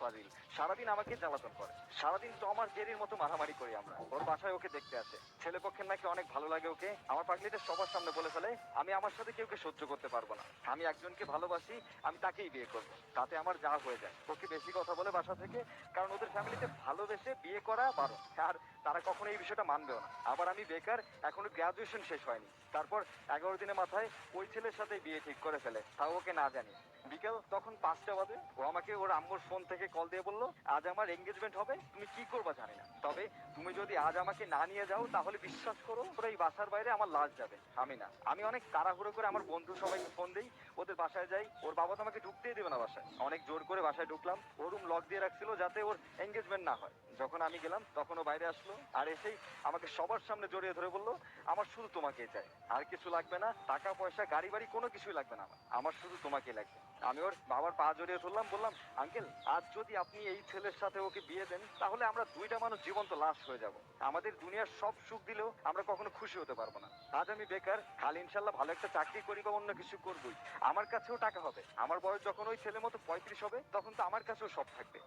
ফাজিল, সারাদিন আমাকে জ্বালাতন করে, সারাদিন তো আমার জেরির মতো মারামারি করি আমরা। ওর বাসায় ওকে দেখতে আসে, ছেলে পক্ষের নাকি অনেক ভালো লাগে ওকে। আমার পাগলিটা সবার সামনে বলে ফেলে আমি আমার সাথে কেউকে সহ্য করতে পারবো না, আমি একজনকে ভালোবাসি, আমি তাকেই বিয়ে করবো। তাতে আমার যা হয়ে যায়। ওকে বেশি কথা বলে বাসা থেকে, কারণ ওদের ফ্যামিলিতে ভালোবেসে বিয়ে করা বারণ, আর তারা কখনো এই বিষয়টা মানবেও না। আবার আমি বেকার, এখনো গ্রাজুয়েশন শেষ হয়নি। তারপর 11 দিনের মাথায় ওই ছেলের সাথে বিয়ে ঠিক করে ফেলে, তাও ওকে না জানি। বিকেল তখন 5টা বাজে, ও আমাকে ওর আম্মুর ফোন থেকে কল দিয়ে বললো আজ আমার এঙ্গেজমেন্ট হবে, তুমি কি করবা জানি না, তবে তুমি যদি আজ আমাকে না নিয়ে যাও তাহলে বিশ্বাস করো ওরা এই বাসার বাইরে আমার লাশ যাবে। আমি না, আমি অনেক তাড়াহুড়ো করে আমার বন্ধু সবাইকে ফোন দিই, ওদের বাসায় যাই। ওর বাবা তো আমাকে ঢুকতেই দেবে না বাসায়, অনেক জোর করে বাসায় ঢুকলাম। ওর রুম লক দিয়ে রাখছিল যাতে ওর এঙ্গেজমেন্ট না হয়। যখন আমি গেলাম তখন ও বাইরে আসলো, আর এসেই আমাকে সবার সামনে জড়িয়ে ধরে বললো আমার শুধু তোমাকেই চাই, আর কিছু লাগবে না, টাকা পয়সা গাড়ি বাড়ি কোনো কিছুই লাগবে না, আমার শুধু তোমাকেই লাগবে। আমি ওর বাবার পা জড়িয়ে ধরলাম, বললাম আঙ্কেল আজ যদি আপনি এই ছেলের সাথে ওকে বিয়ে দেন তাহলে আমরা দুইটা মানুষ জীবন্ত লাশ হয়ে যাব। আমাদের দুনিয়ার সব সুখ দিলেও আমরা কখনো খুশি হতে পারবো না। আজ আমি বেকার, কাল ইনশাল্লাহ ভালো একটা চাকরি করি বা অন্য কিছু করবোই, আমার কাছেও টাকা হবে। আমার বয়স যখন ওই ছেলের মতো 35 হবে তখন তো আমার কাছেও সব থাকবে।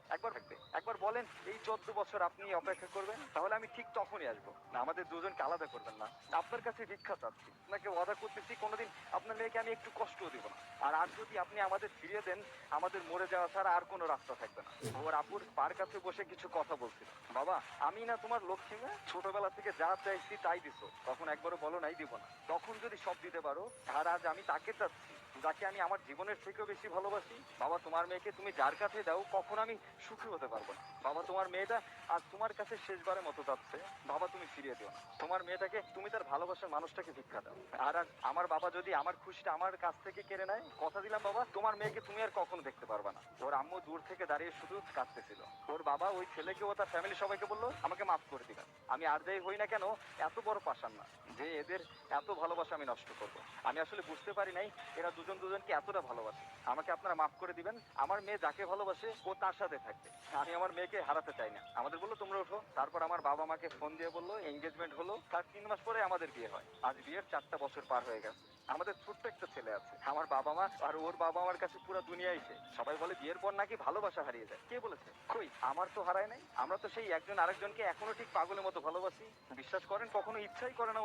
একবার বলেন এই 14 বছর আপনি অপেক্ষা করবেন, তাহলে আমি ঠিক তখনই আসবো। না, আমাদের দুজনকে আলাদা করবেন না, আপনার কাছে ভিক্ষা চাচ্ছি, আপনাকে ওয়াদা করতেছি কোনোদিন আপনার মেয়েকে আমি একটু কষ্টও দিব না। আর যদি আপনি আমাদের ফিরিয়ে দেন, আমাদের মরে যাওয়া ছাড়া আর কোনো রাস্তা থাকবে না। ওর আপুর পার কাছে বসে কিছু কথা বলছিল, বাবা আমি না তোমার লক্ষ্মী না, ছোটবেলা থেকে যা চাইছি তাই দিছো, তখন একবারও বলো নাই দিব না, তখন যদি সব দিতে পারো, আর আজ আমি তাকে চাচ্ছি যাকে আমি আমার জীবনের থেকেও বেশি ভালোবাসি। বাবা তোমার মেয়েকে তুমি যার কাছে দাও কখন আমি সুখী হতে পারবো না। বাবা তোমার মেয়েটা আজ তোমার কাছে শেষবারের মতো যাচ্ছে, বাবা তুমি ফিরিয়ে দিও না তোমার মেয়েটাকে, তুমি তার ভালোবাসার মানুষটাকে ভিক্ষা দাও। আর আজ আমার বাবা যদি আমার খুশিটা আমার কাছ থেকে কেড়ে নেয়, কথা দিলাম বাবা তোমার মেয়েকে তুমি আর কখনো দেখতে পারবা না। ওর আম্মু দূর থেকে দাঁড়িয়ে শুধু কাঁদতেছিল। ওর বাবা ওই ছেলেকে ও তার ফ্যামিলি সবাইকে বললো আমাকে মাফ করে দিবেন, আমি আর যাই হই না কেন এত বড় পাষাণ না যে এদের এত ভালোবাসা আমি নষ্ট করবো। আমি আসলে বুঝতে পারি নাই এরা দুজন দুজনকে এতটা ভালোবাসে। আমাকে আপনারা মাফ করে দিবেন, আমার মেয়ে যাকে ভালোবাসে ও তার সাথে থাকবে, আমি আমার মেয়েকে হারাতে চাই না। আমাদের বললো তোমরা ওঠো। তারপর আমার বাবা মাকে ফোন দিয়ে বললো এঙ্গেজমেন্ট হলো, তার 3 মাস পরে আমাদের বিয়ে হয়। আজ বিয়ের 4টা বছর পার হয়ে গেছে, আমাদের ছোট্ট একটা ছেলে আছে। আমার বাবা মা আর ওর বাবা আমার কাছে পুরো দুনিয়াই সে। সবাই বলে বিয়ের পর নাকি ভালোবাসা হারিয়ে যায়, কে বলেছে? কই, আমার তো হারায় নাই। আমরা তো সেই একজন আরেকজনকে এখনো ঠিক পাগলের মতো ভালোবাসি, বিশ্বাস করেন কখনো ইচ্ছাই করে না